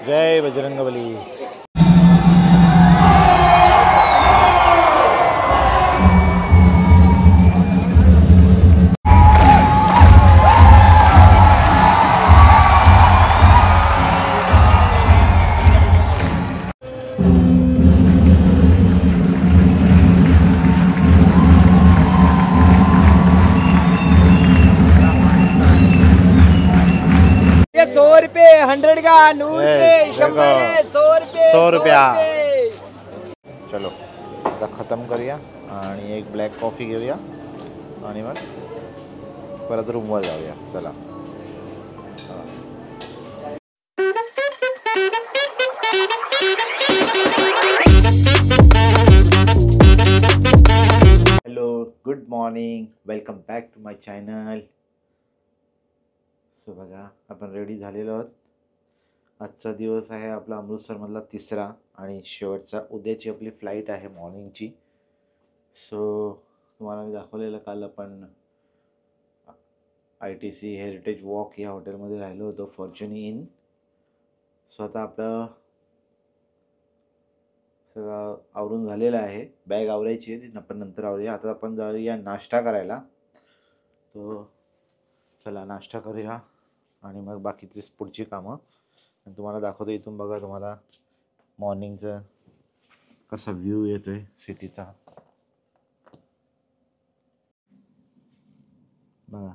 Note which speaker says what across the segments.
Speaker 1: जय बजरंगबली।
Speaker 2: ये 100 रुपये 100 का 100 रुपये 100 रुपया।
Speaker 1: चलो आता ख़त्म करूया आणि एक ब्लॅक कॉफी घेऊया आणि मग परत रूमवर जाऊया। चला hello, good morning, welcome back to my channel. So बघा आपण रेडी झालेलो आहोत। आजचा दिवस आहे आपला अमृतसरमधला तिसरा आणि शेवटचा। उद्याची आपली फ्लाईट आहे मॉर्निंगची। सो तुम्हाला मी दाखवलेलं काल आपण ITC हेरिटेज वॉक या हॉटेलमध्ये राहिलो होतो, फॉर्च्युनी इन। सो आता आपलं सगळं आवरून झालेलं आहे, बॅग आवरायची आहे ती आपण नंतर आवरूया। आता आपण जाऊया नाश्ता करायला। तो चला नाश्ता करूया आणि मग बाकीची पुढची कामं आणि तुम्हाला दाखवतो। इथून बघा तुम्हाला मॉर्निंगचा कसा व्ह्यू येतोय सिटीचा, बघा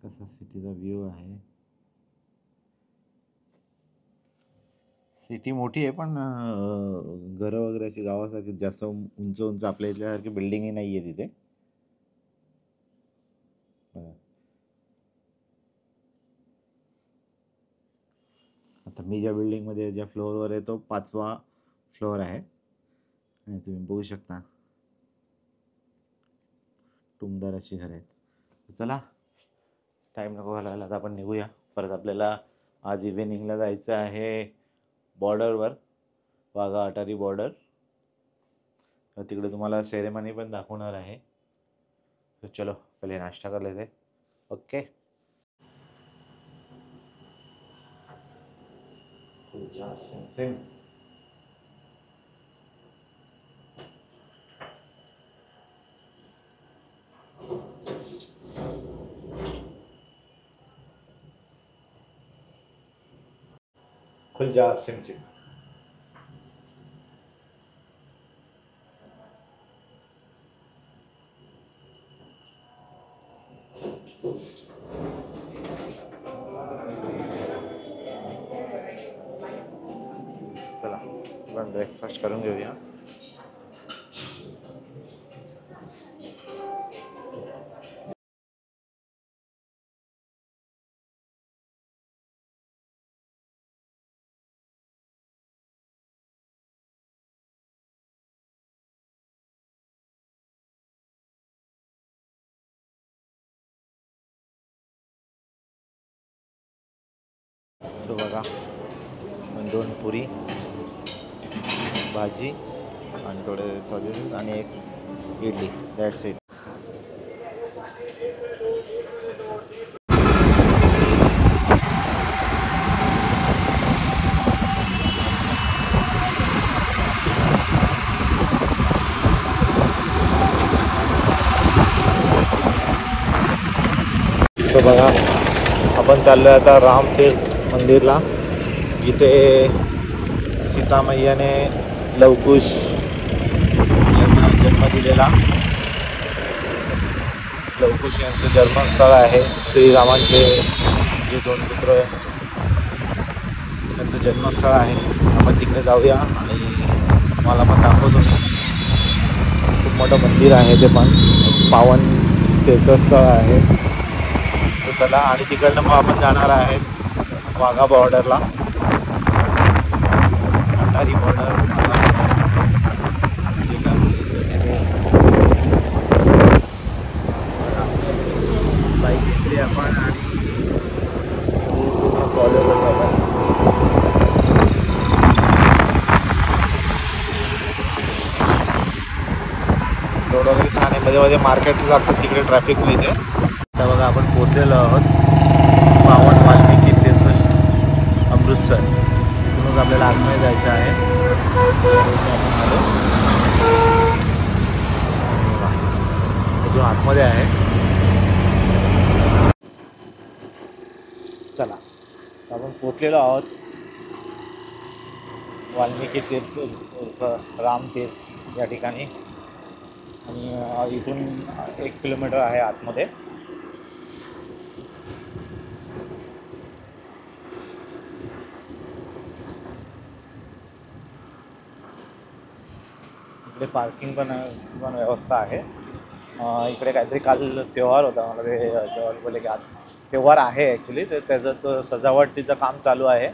Speaker 1: कसा सिटीचा व्ह्यू आहे। सिटी मोठी आहे पण घरं वगैरे अशी गावासारखी जास्त उंच उंच आपल्या इथल्यासारखी बिल्डिंगही नाही आहे तिथे। आता मी ज्या बिल्डिंगमध्ये ज्या फ्लोअरवर आहे तो 5वा फ्लोअर आहे आणि तुम्ही बघू शकता टुमदार अशी घरं आहेत। चला टाईम नको घालवायला, आता आपण निघूया। परत आपल्याला आज इव्हिनिंगला जायचं आहे बॉर्डरवर, वाघा अटारी बॉर्डर। तिकडे तुम्हाला सेरेमनी पण दाखवणार आहे। तो चलो पहिले नाश्ता कर लेते। ओके सेम खुल जा सिम सिम। चला आपण ब्रेकफास्ट करून घेऊया। तो बघा 2 पुरी भाजी आणि थोडे सॉसेस आणि एक इडली, दॅट्स इट। तो बघा आपण चाललो आहे आता रामतीर्थ मंदिरला, जिथे सीता मैयाने लवकुश यांना जन्म दिलेला। लवकुश यांचं जन्मस्थळ आहे, श्रीरामांचे जे 2 पुत्र त्यांचं जन्मस्थळ आहे। आपण तिकडे जाऊया आणि मला पण दाखवतो मी। खूप मोठं मंदिर आहे, ते पण पावन तीर्थस्थळ आहे। तो चला आणि तिकडनं मग आपण जाणार आहे वाघा बॉर्डरला, अटारी बॉर्डर। बाईक घेतली आपण आणि फॉलो करतो आपण। रोड वगैरे छान आहे, मध्ये मध्ये मार्केटला लागतात, तिकडे ट्रॅफिक मिळते। आता बघा आपण पोहोचलेलो आहोत पावन वाल्मिकी तीर्थ अमृतसर. म्हणून आपल्याला आतमध्ये जायचं आहे. आपण आलो जो आतमध्ये आहे. चला आपण पोचलेलो आहोत वाल्मिकी तीर्थ उर्फ रामतीर्थ या ठिकाणी. आणि इथून 1 किलोमीटर आहे आतमध्ये. इकडे पार्किंग पण व्यवस्था आहे. इकडे काहीतरी काल त्योहार होता. मला ते त्योहार बोलले की आज त्योहार आहे ॲक्च्युली. तर त्याचं सजावटीचं काम चालू आहे.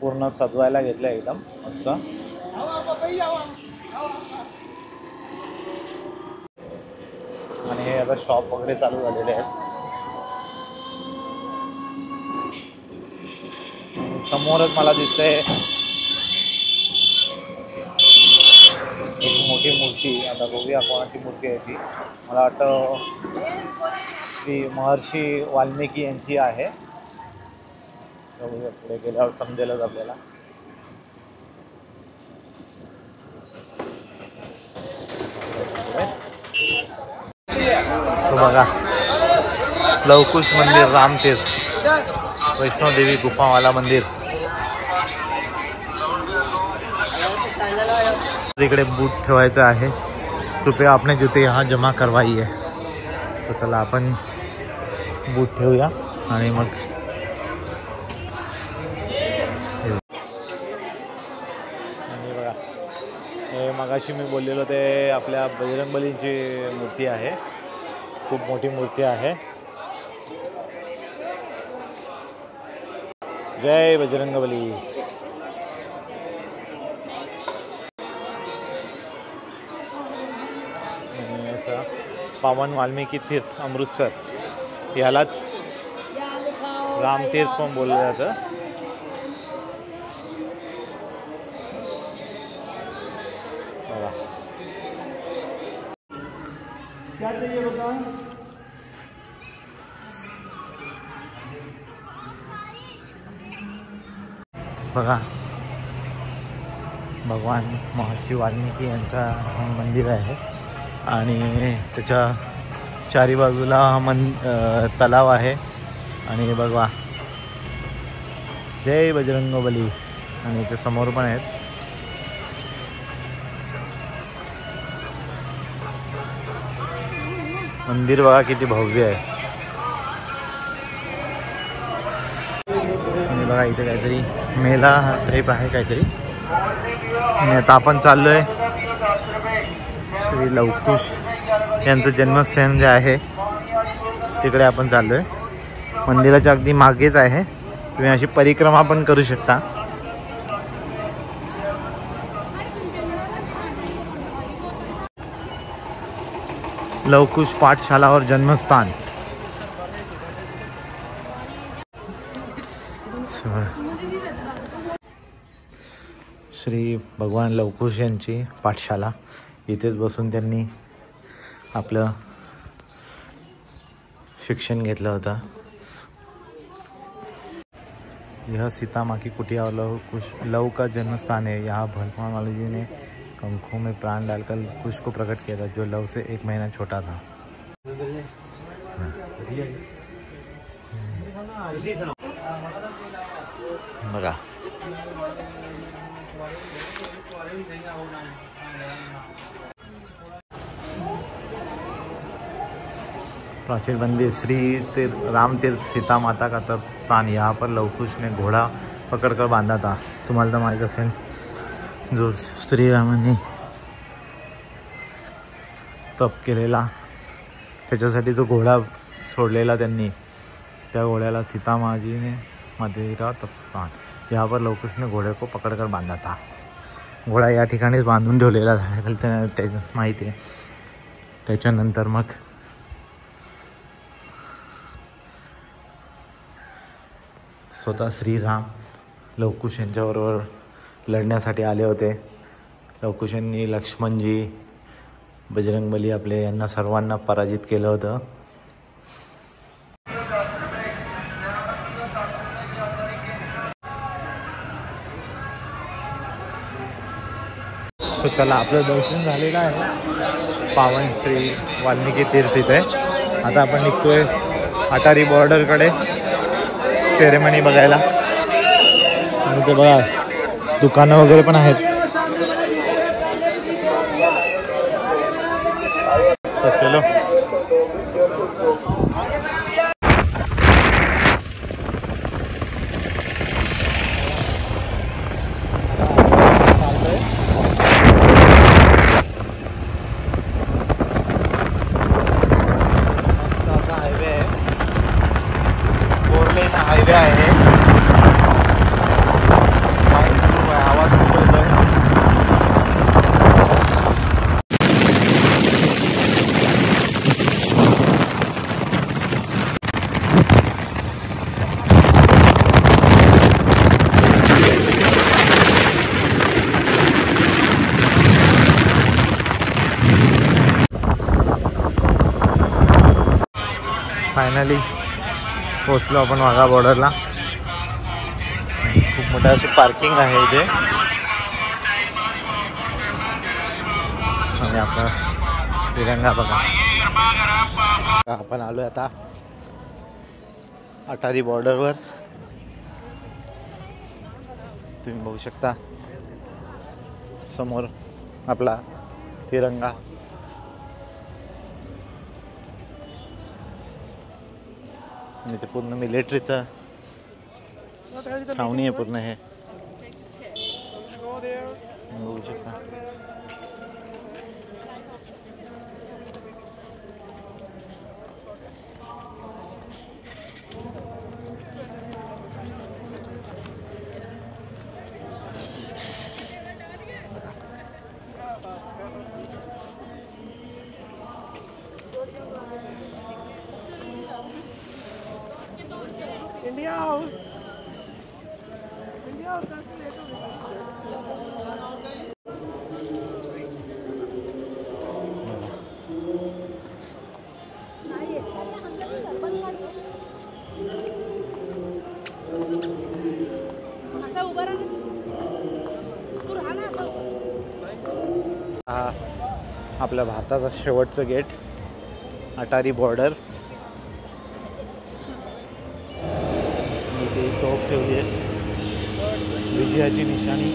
Speaker 1: पूर्ण सजवायला घेतलं एकदम मस्त. आणि हे आता शॉप वगैरे चालू झालेले आहेत. समोरच मला दिसतंय एक मोठी मूर्ती. आता बघूया कोणाची मूर्ती आहे ती. मला वाटतं ती महर्षी वाल्मिकी यांची आहे. बघूया पुढे गेल्यावर समजेलच आपल्याला. बघा लवकुश मंदिर रामतीर्थ वैष्णोदेवी गुफावाला मंदिर. इकडे बूट ठेवायचं आहे. कृपया आपने जूते यहाँ जमा करवाइए. तर चला आपण बूट ठेवूया आणि मग बघा हे मगाशी मी बोललेलो ते आपल्या बजरंगबलीची मूर्ती आहे. खूप मोठी मूर्ती आहे. जय बजरंगबली. पावन वाल्मिकी तीर्थ अमृतसर यालाच रामतीर्थ पण बोललं जातं. बघा भगवान महर्षी वाल्मिकी यांचा मंदिर आहे. आणि त्याच्या चारी बाजूला तलाव आहे. आणि बघा जय बजरंगबली. आणि ते समोर पण आहेत. मंदिर बघा किती भव्य आहे. आणि बघा इथे काहीतरी मेला टाईप आहे काहीतरी. आणि आता आपण चाललोय श्री लवकुश यांचं जन्मस्थान जे आहे तिकडे आपण चाललोय. मंदिराच्या अगदी मागेच आहे. तुम्ही अशी परिक्रमा पण करू शकता. लवकुश पाठशाला और जन्मस्थान. श्री भगवान लवकुश यांची पाठशाला. इथेच बसून त्यांनी आपलं शिक्षण घेतलं होतं. यह सीता माँ की कुटिया और लव का जन्म स्थान है. यहाँ भगवान वाले जी ने पंखों में प्राण डालकर कुश को प्रकट किया था जो लव से 1 महीना छोटा था. बघा प्राचीन मंदिर श्री राम तीर्थ सीता माता का तप स्थान. यहाँ पर लवकुश ने घोड़ा पकड़कर बांधा था. तुम्हाला तर माहीत असेल जो श्रीरामांनी तप केलेला त्याच्यासाठी जो घोडा सोडलेला त्यांनी त्या घोड्याला सीता माजी ने मदिरा तपस्थान. यहाँ पर लवकुश ने घोड़े को पकड़कर बांधा था. घोडा या ठिकाणीच बांधून ठेवलेला त्या माहिती आहे. त्याच्यानंतर मग स्वतः श्रीराम लवकुश यांच्याबरोबर लढण्यासाठी आले होते. लवकुश यांनी लक्ष्मणजी बजरंगबली आपले यांना सर्वांना पराजित केलं होतं. सो चला, आपलं दर्शन झालेलं आहे पावन श्री वाल्मिकी तीर्थ इथे. आता आपण निघतोय अटारी बॉर्डरकडे सेरेमनी बघायला. आणि ते बघा दुकानं वगैरे पण आहेत. चलो हायवे आहे. आवाज खूप येतोय. फायनली पोचलो आपण वाघा बॉर्डरला. खूप मोठं अशी पार्किंग आहे इथे. आणि आपला तिरंगा बघा. आपण आलोय आता अटारी बॉर्डरवर. तुम्ही बघू शकता समोर आपला तिरंगा. आणि ते पूर्ण मिलिटरीचं छावणी आहे पूर्ण. हे बघू शकता. हा आपल्या भारताचा शेवटचं गेट अटारी बॉर्डर. इथे तोफ ठेवली आहे, विजयाची निशाणी.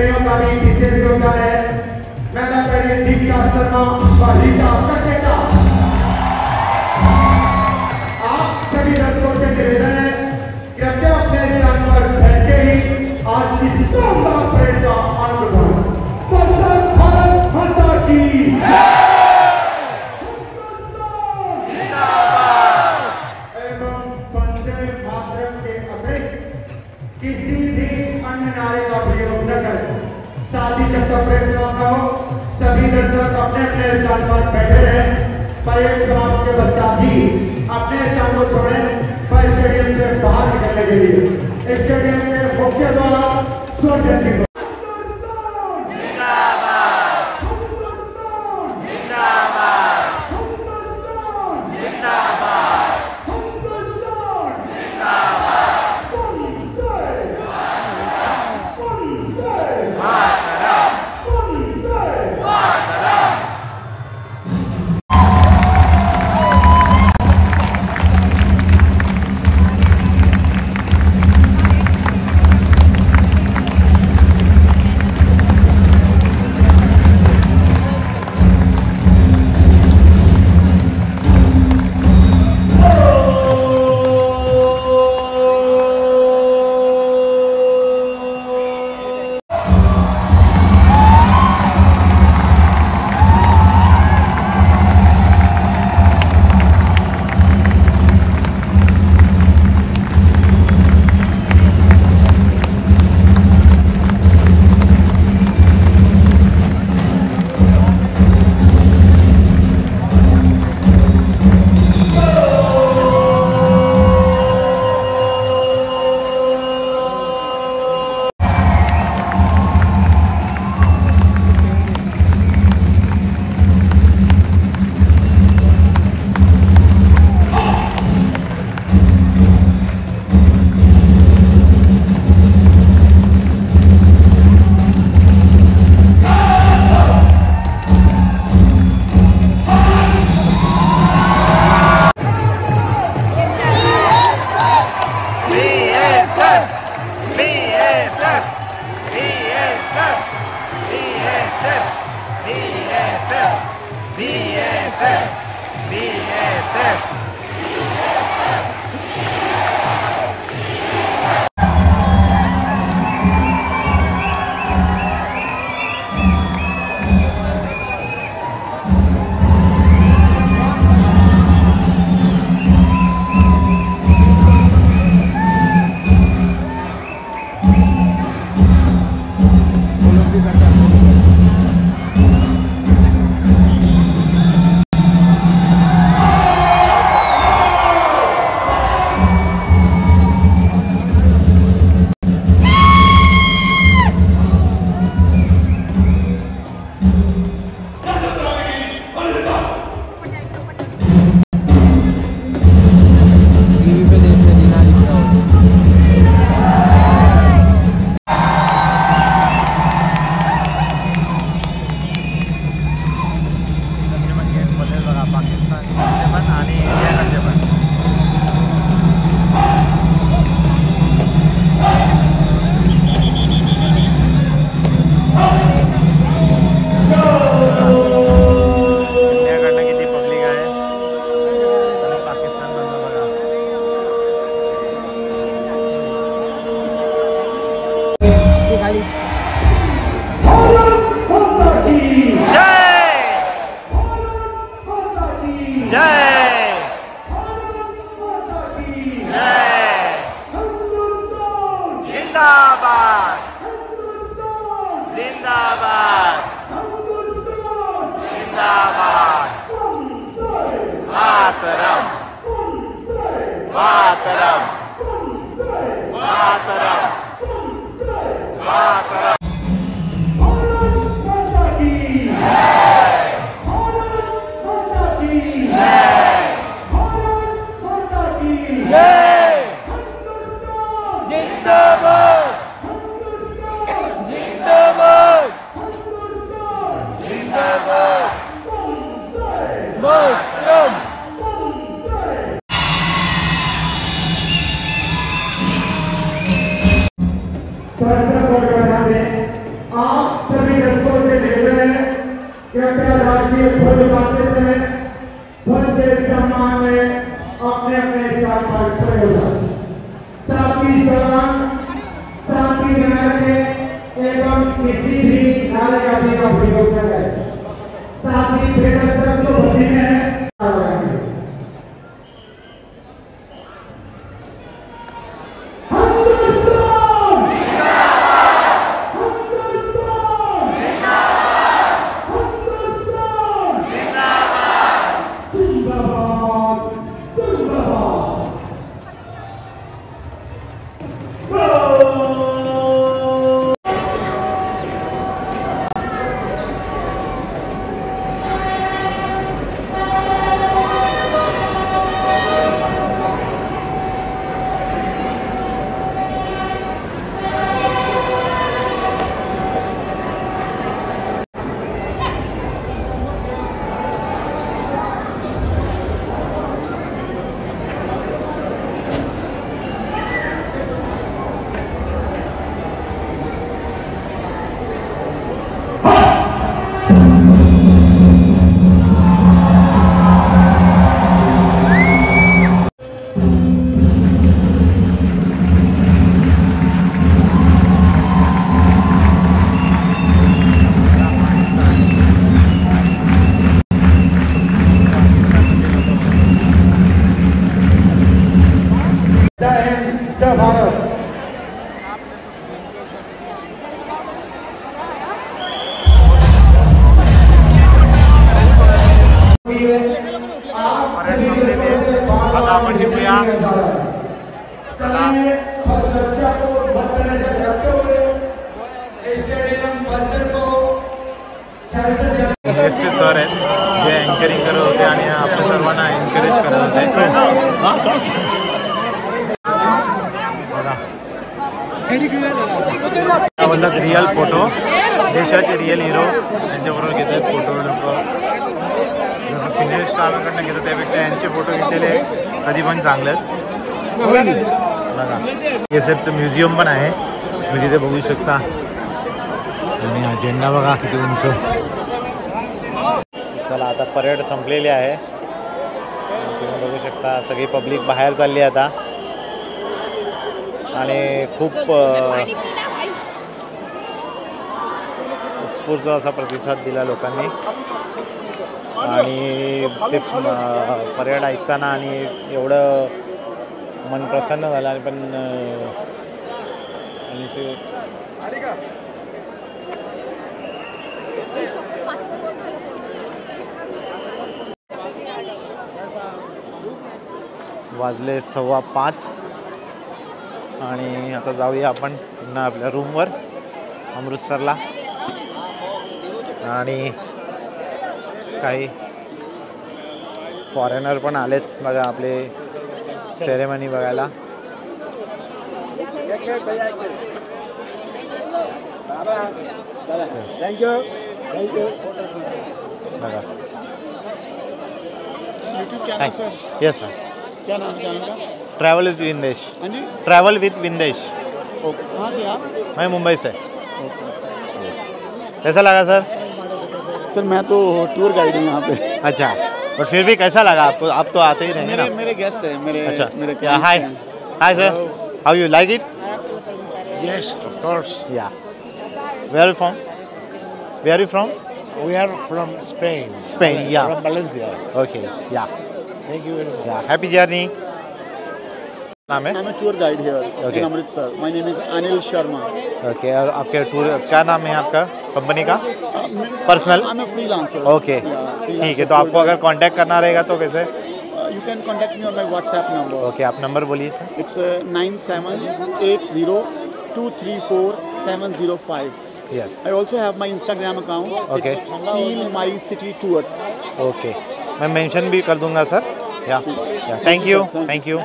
Speaker 3: खिलाड़ियों का भी विशेष योगदान है। मैदान करिए दीक्षा शर्मा और रीता कटेटा। आप सभी दर्शकों से निवेदन है कृपया अपने स्थान पर बैठे ही आज की शानदार परेड का आनंद उठाएं। भारत माता की एवं वंदे मातरम के अतिरिक्त किसी भी अन्य नारे का प्रयोग न करें। साथ ही जब तक परेड समाप्त हो सभी दर्शक अपने अपने स्थान पर बैठे रहें। परेड समाप्त के पश्चात ही अपने स्थान को छोड़ें पर स्टेडियम से बाहर निकलने के लिए स्टेडियम के मुख्य द्वारा स्वजंती
Speaker 4: दर्शक और बना दें
Speaker 3: के फूल पाते समय फूल के सम्मान में अपने अपने स्थान पर खड़े हो जाए। साथी जवान साथी बनाने एवं किसी भी नारे आदि का प्रयोग न करें। साथी बेटा सब जो होती है
Speaker 1: सर आहेत जे अँकरिंग करत होते आणि आपल्या सर्वांना एनकरेज करत होते। रिअल फोटो देशाचे रिअल हिरो यांच्याबरोबर घेतात फोटो लोक जसं सिनियर स्टारकडनं घेतात त्यापेक्षा यांचे फोटो घेतलेले कधी पण चांगले आहेत। बघा KSFचं म्युझियम पण आहे तुम्ही तिथे बघू शकता आणि हा झेंडा बघा किती उंच। चला आता परेड संपलेली आहे तुम्ही बघू शकता सगळी पब्लिक बाहेर चालली आता आणि खूप उत्स्फूर्त असा प्रतिसाद दिला लोकांनी आणि ते परेड ऐकताना आणि एवढं मन प्रसन्न झालं आणि पण वाजले 5:15 आणि आता जाऊया आपण पुन्हा आपल्या रूमवर अमृतसरला आणि काही फॉरेनर पण आलेत बघा आपले सेरेमनी बघायला।
Speaker 4: थँक्यू
Speaker 1: बघा
Speaker 4: YouTube channel sir.
Speaker 1: Yes sir
Speaker 4: क्या नाम चैनल का?
Speaker 1: Travel with Vindesh.
Speaker 4: हाँ जी
Speaker 1: ट्रैवल विद विंदेश।
Speaker 4: ओके कहाँ से आप?
Speaker 1: मैं मुंबई से।
Speaker 4: ओके
Speaker 1: यस कैसा लगा सर?
Speaker 4: सर मैं तो टूर गाइड हूँ यहाँ पे।
Speaker 1: अच्छा बट फिर भी कैसा लगा आपको? आप तो आते ही रहेंगे ना।
Speaker 4: मेरे गेस्ट हैं मेरे
Speaker 1: अच्छा
Speaker 4: मेरे
Speaker 1: yeah hi hi sir how you like it?
Speaker 5: Yes, of course.
Speaker 1: Yeah where you from? Where you from?
Speaker 5: We are from Spain.
Speaker 1: Spain, yeah.
Speaker 5: From Valencia.
Speaker 1: Okay yeah
Speaker 5: Thank you very much.
Speaker 1: Yeah happy journey. नाम है?
Speaker 4: I'm a tour guide here
Speaker 1: Okay.
Speaker 4: in Amritsar. My name is Anil Sharma.
Speaker 1: Okay और आपके tour क्या नाम है आपका company का? Personal?
Speaker 4: I'm a freelancer.
Speaker 1: Okay
Speaker 4: Yeah,
Speaker 1: ठीक
Speaker 4: freelancer
Speaker 1: है तो आपको
Speaker 4: tour
Speaker 1: अगर
Speaker 4: guide.
Speaker 1: कांटेक्ट करना रहेगा तो कैसे?
Speaker 4: You can contact me on my WhatsApp number.
Speaker 1: Okay आप नंबर बोलिए sir.
Speaker 4: It's 9780234705.
Speaker 1: Yes
Speaker 4: I also have my Instagram account.
Speaker 1: Okay.
Speaker 4: It's Feel My City Tours.
Speaker 1: Okay मैं मेंशन भी कर दूंगा सर। या thank you thank you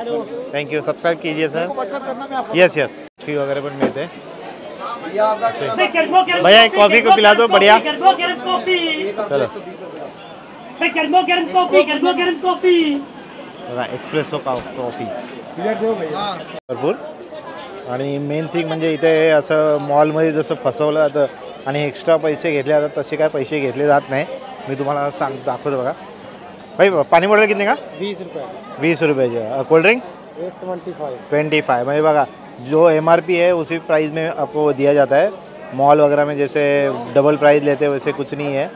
Speaker 1: thank you subscribe कीजिए sir.
Speaker 4: WhatsApp करना मैं आपको।
Speaker 1: यस यस फी वगैरह पण मिळते। भैया एक कॉफी को पिला दो बढ़िया। चलो बघा एक्सप्रेसो कॉफी भरपूर आणि मेन थिंग म्हणजे इथे असं मॉलमध्ये जसं फसवलं जातं आणि एक्स्ट्रा पैसे घेतले जातात तसे काय पैसे घेतले जात नाही। मी तुम्हाला दाखवतो बघा. भाई पानी बॉटल कितने का?
Speaker 2: 20 रुपये.
Speaker 1: 20 रुपये. Cold drink 25. भाई बघा, जो MRP है उसी प्राइस में आपको दिया जाता है. मॉल वगैरह में जैसे डबल प्राइस लेते हैं वैसे कुछ नहीं है.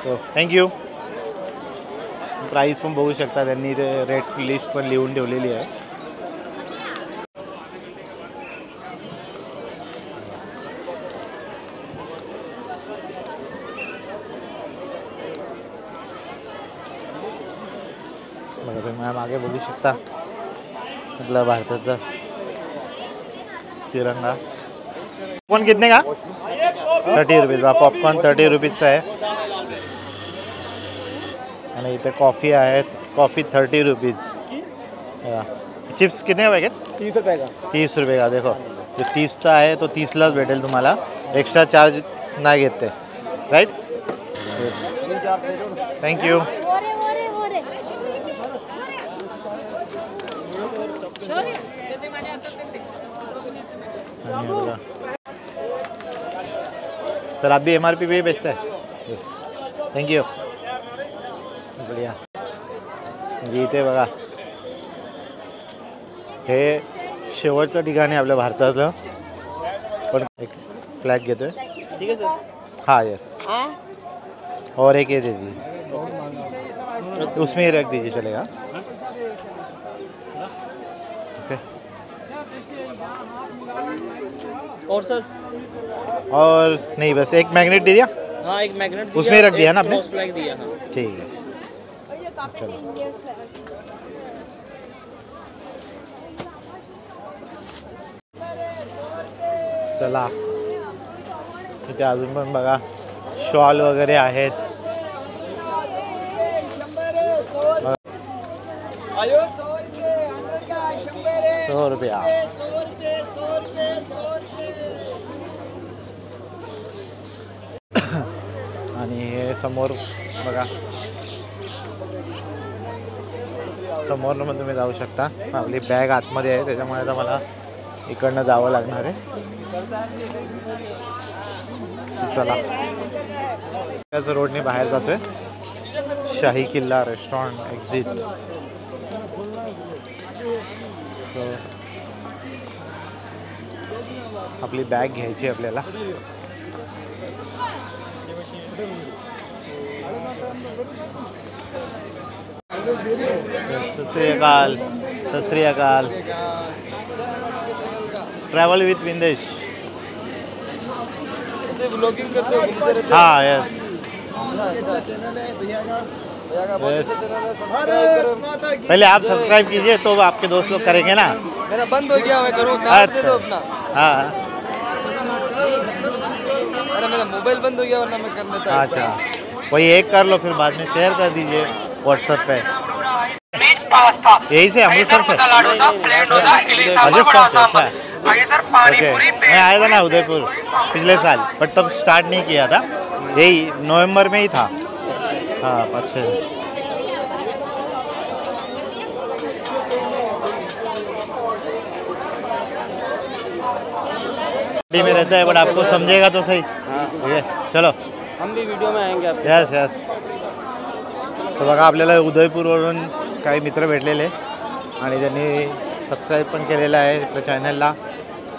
Speaker 1: तो थँक्यू. प्राइस पण बघू शकता, त्यांनी ते रेट लिस्ट पण लिहून ठेवलेली आहे. बघा तुम्ही मागे बघू शकता आपला भारताचा तिरंगा. पॉपकॉर्न कितने का? 30 रुपीज. पॉपकॉर्न 30 रुपीजचा आहे. आणि इथे कॉफ़ी आहे. Coffee 30 rupees. चिप्स कितने का पैकेट?
Speaker 2: 30 रुपये का.
Speaker 1: 30 रुपये का. देखो जो 30चा आहे तो 30लाच भेटेल तुम्हाला. एक्स्ट्रा चार्ज नाही घेत ते. राईट. थँक्यू. सर आप भी MRP पे ही बेचता है? यस. थँक्यू. बढिया. म्हणजे इथे बघा, हे शेवटचं ठिकाण आहे आपल्या भारताचं. पण एक फ्लॅग घेतोय.
Speaker 2: ठीक है सर.
Speaker 1: हाँ यस. और एक ये दे दीजिए. उसमें ही रख दीजिए, चलेगा. ओके.
Speaker 2: और सर?
Speaker 1: और नहीं, बस एक मैग्नेट दे दिया.
Speaker 2: हाँ, एक मैग्नेट
Speaker 1: उसमें ही रख दिया ना आपने?
Speaker 2: फ्लैग दिया. हाँ
Speaker 1: ठीक है. चलो. चला, इथे अजून पण बघा शॉल वगैरे आहेत. 100 रुपया. आणि हे समोर बघा, समोर पण तुम्ही जाऊ शकता. आपली बॅग आतमध्ये आहे त्याच्यामुळे आता मला इकडनं जावं लागणार आहे. चला, त्याच रोडने बाहेर जातोय. शाही किल्ला रेस्टॉरंट एक्झिट. सो आपली बॅग घ्यायची आपल्याला. सत श्री अकाल. सत श्री अकाल. Travel with विंदेश.
Speaker 2: ब्लॉगिंग करते हो, घूमते रहते हो?
Speaker 1: हाँ यस. पहले आप सब्सक्राइब कीजिए तो आपके दोस्त लोग करेंगे ना.
Speaker 2: मेरा बंद हो गया, मैं करूँ कार्ड दे दो अपना.
Speaker 1: हाँ.
Speaker 2: अरे मेरा मोबाइल बंद हो गया, वरना मैं कर लेता.
Speaker 1: अच्छा, वही एक कर लो, फिर बाद में शेयर कर दीजिए व्हाट्सएप पे. यही से अमृतसर से? राजस्थान से. अच्छा. ओके. मैं आया था ना उदयपुर पिछले साल, बट तब स्टार्ट नहीं किया था. यही नवंबर में ही था. हाँ, अच्छे. में रहता है बट आपको समझेगा तो सही. ठीक है, चलो.
Speaker 2: हम भी वीडियो में आएंगे आप.
Speaker 1: Yes yes. सो बघा, आपल्याला उदयपूरवरून काही मित्र भेटलेले आणि त्यांनी सबस्क्राईब पण केलेलं आहे आपल्या चॅनलला.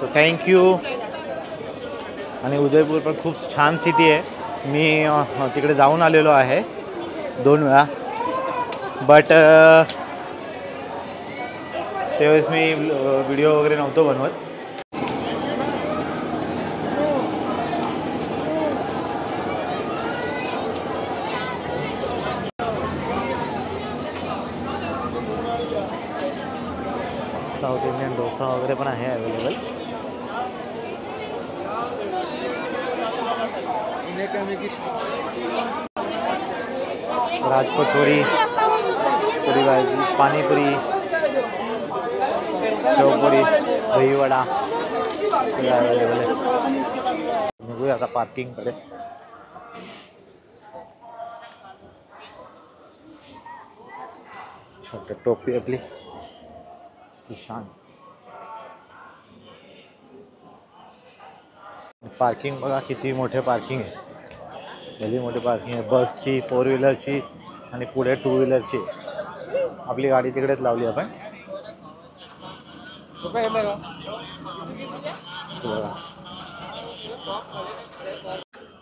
Speaker 1: So thank you. आणि उदयपूर पण खूप छान सिटी आहे. मी तिकडे जाऊन आलेलो आहे 2 वेळा, बट त्यावेळेस मी व्हिडिओ वगैरे नव्हतो बनवत. साऊथ इंडियन डोसा वगैरे पण आहे अवेलेबल. राजकचोरी, पुरी भाजी, पाणीपुरी, शेवपुरी, दहीवडा अवेलेबल आहे. निघूया आता पार्किंगकडे. छोटी टोपी आपली छान. पार्किंग बघा, किती मोठे पार्किंग आहे. भली मोठी पार्किंग आहे, बसची, 4 व्हीलरची आणि पुढे 2 व्हीलरची. आपली गाडी तिकडेच लावली आपण.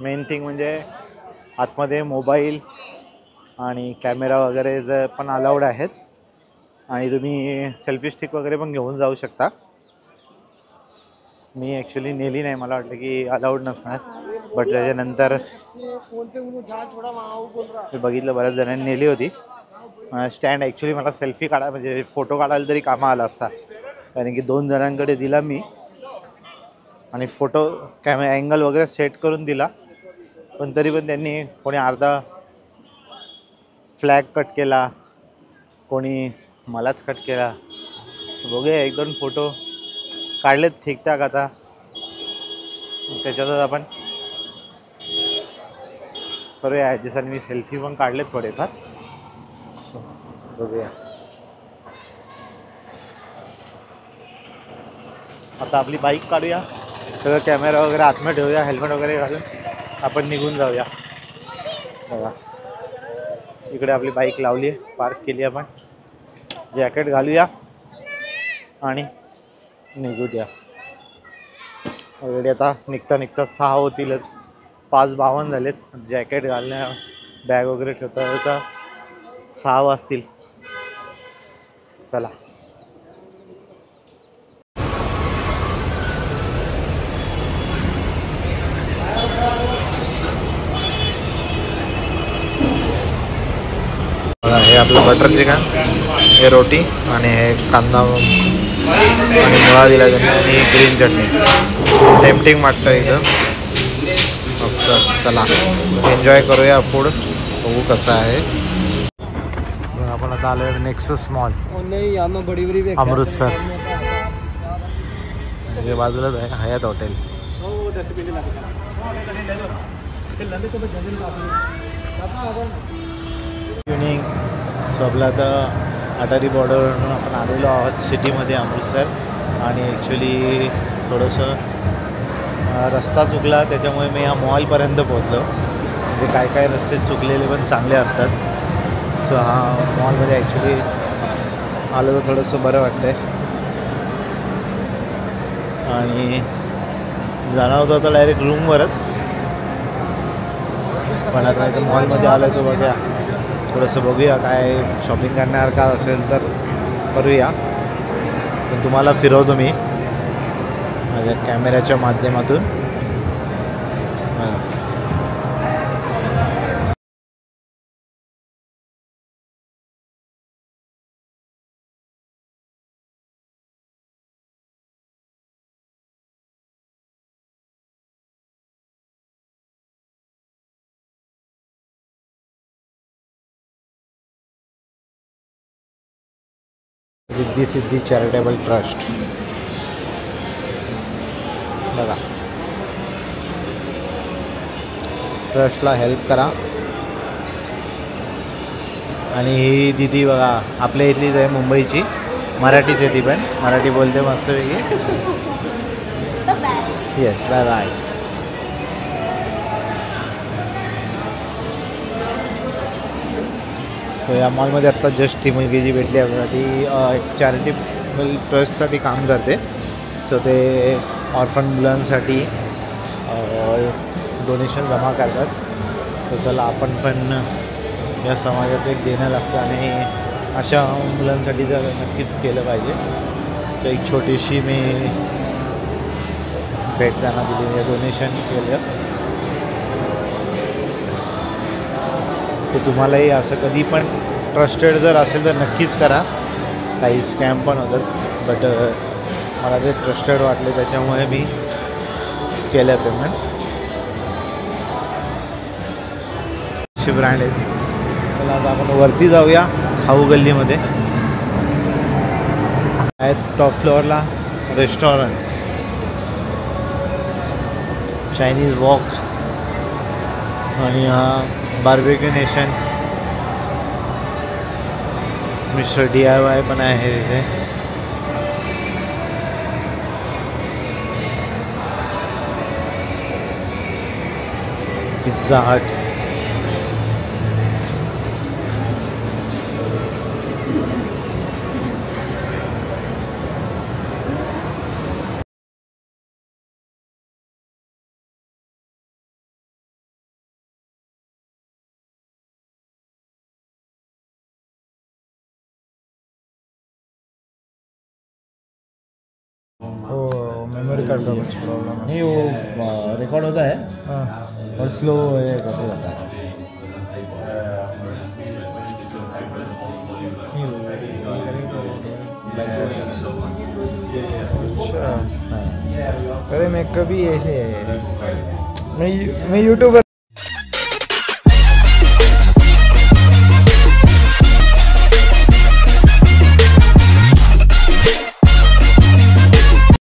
Speaker 1: मेन थिंग म्हणजे आतमध्ये मोबाईल आणि कॅमेरा वगैरे जर पण अलाउड आहेत आणि तुम्ही सेल्फी स्टिक वगैरे पण घेऊन जाऊ शकता. मी ॲक्च्युली नेली नाही, मला वाटलं की अलाउड नसणार, बट त्याच्यानंतर मी बघितलं बऱ्याच जणांनी नेली होती. स्टँड ॲक्च्युली मला सेल्फी काढा म्हणजे फोटो काढायला तरी कामा आला असता, कारण की 2 जणांकडे दिला मी आणि फोटो कॅमेरा अँगल वगैरे सेट करून दिला, पण तरी पण त्यांनी कोणी अर्धा फ्लॅग कट केला, कोणी मलाच कट केला. बघूया 1-2 फोटो काढलेत ठीकठाक. आता त्याच्यातच आपण करूया ॲडजस्ट आणि मी सेल्फी पण काढलेत थोडेफार. बघूया आता आपली बाईक काढूया, सगळं कॅमेरा वगैरे आतमध्ये ठेवूया, हेल्मेट वगैरे घालून आपण निघून जाऊया. बघा इकडे आपली बाईक लावली आहे, पार्क केली आपण, जॅकेट घालूया आणि निघू द्या. ऑलरेडी आता निघता 6 होतीलच, 5:52 झालेत. जॅकेट घालण्या बॅग वगैरे ठेवता 6 वाजतील. चला हे आपलं बटर चिकन, हे रोटी आणि हे कांदा आणि मुळा दिला त्यांनी आणि ग्रीन चटणी. टेम्पटिंग वाटतं एकदम मस्त. चला एन्जॉय करूया फूड, बघू कसं आहे. आपण आता आलो आहे नेक्सस मॉल, अमृतसर. म्हणजे बाजूलाच आहे हयात हॉटेल. इव्हनिंग. सो आपलं आता अटारी बॉर्डरवरून आपण आलेलो आहोत सिटीमध्ये अमृतसर. आणि ॲक्च्युली थोडंसं रस्ता चुकला, त्याच्यामुळे मी या मॉलपर्यंत पोहोचलो. म्हणजे काय काय रस्ते चुकलेले पण चांगले असतात. सो हा मॉलमध्ये ॲक्च्युली आलं तर थोडंसं बरं वाटतं आहे. आणि जाणार होतं आता डायरेक्ट रूमवरच, पण आता इथं मॉलमध्ये आलं तर बघूया, थोडंसं बघूया काय शॉपिंग करण्यासारखा असेल तर करूया. पण तुम्हाला फिरवतो मी माझ्या कॅमेऱ्याच्या माध्यमातून. Riddhi Siddhi charitable trust. बघा ट्रस्टला हेल्प करा. आणि ही दिदी बघा आपल्या इथलीच आहे, मुंबईची, मराठीच आहे ती पण, मराठी बोलते मस्तपैकी. Yes bye bye. सो या मॉलमध्ये आत्ता जस्ट ती मुलगी जी भेटली आपल्याला ती एक चॅरिटेबल ट्रस्टसाठी काम करते. सो ते ऑर्फन मुलांसाठी डोनेशन जमा करतात. तर चला आपण पण या समाजात एक देणं लागतं आणि अशा मुलांसाठी जर नक्कीच केलं पाहिजे. तर एक छोटीशी मी भेट त्यांना दिली, डोनेशन केलं. तर तुम्हालाही असं कधी पण ट्रस्टेड जर असेल तर नक्कीच करा. काही स्कॅम पण होतात, बट मला ते ट्रस्टेड वाटले त्याच्यामुळे मी केलं पेमेंट. अशी ब्रँड आहे. चला आता आपण वरती जाऊया खाऊ गल्लीमध्ये. आहेत टॉप फ्लोअरला रेस्टॉरंट, चायनीज वॉक आणि बार्बेक्यू नेशन, मिस्टर DIY पण आहे तिथे. पिझ्झा हट,
Speaker 2: मेमोरी कार्ड का कुछ प्रॉब्लम है।
Speaker 1: नहीं वो रिकॉर्ड होता है
Speaker 2: हाँ
Speaker 1: और स्लो करते जाता है।
Speaker 2: अच्छा, अरे मैं कभी ऐसे मैं यूट्यूबर